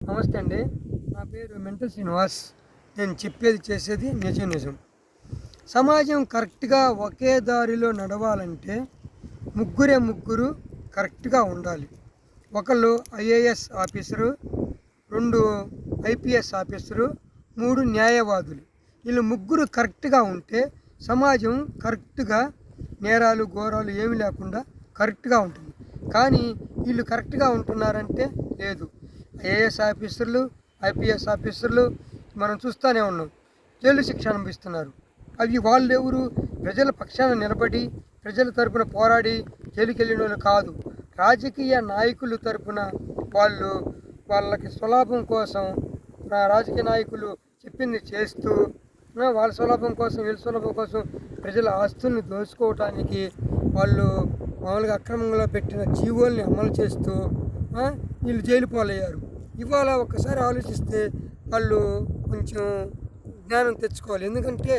నమస్తే అండి. నా పేరు మెంటల్ శ్రీనివాస్. నేను చెప్పేది చేసేది నిజం. సమాజం కరెక్ట్గా ఒకే దారిలో నడవాలంటే ముగ్గురు కరెక్ట్గా ఉండాలి. ఒకళ్ళు ఐఏఎస్ ఆఫీసరు, 2 ఐపీఎస్ ఆఫీసరు, 3 న్యాయవాదులు. వీళ్ళు ముగ్గురు కరెక్ట్గా ఉంటే సమాజం కరెక్ట్గా నేరాలు ఘోరాలు ఏమి లేకుండా కరెక్ట్గా ఉంటుంది. కానీ వీళ్ళు కరెక్ట్గా ఉంటున్నారంటే లేదు. ఐఏఎస్ ఆఫీసర్లు, ఐపీఎస్ ఆఫీసర్లు మనం చూస్తూనే ఉన్నాం, జైలు శిక్ష అనుభవిస్తున్నారు. అవి వాళ్ళు ఎవరు? ప్రజల పక్షాన నిలబడి ప్రజల తరపున పోరాడి జైలుకి వెళ్ళిన వాళ్ళు కాదు. రాజకీయ నాయకులు తరపున వాళ్ళకి స్వలాభం కోసం రాజకీయ నాయకులు చెప్పింది చేస్తూ వాళ్ళ స్వలాభం కోసం వీళ్ళ స్వలాభం కోసం ప్రజల ఆస్తుల్ని దోచుకోవటానికి వాళ్ళు మామూలుగా అక్రమంలో పెట్టిన జీవోల్ని అమలు చేస్తూ వీళ్ళు జైలు పాలయ్యారు. ఇవాళ ఒక్కసారి ఆలోచిస్తే వాళ్ళు కొంచెం జ్ఞానం తెచ్చుకోవాలి. ఎందుకంటే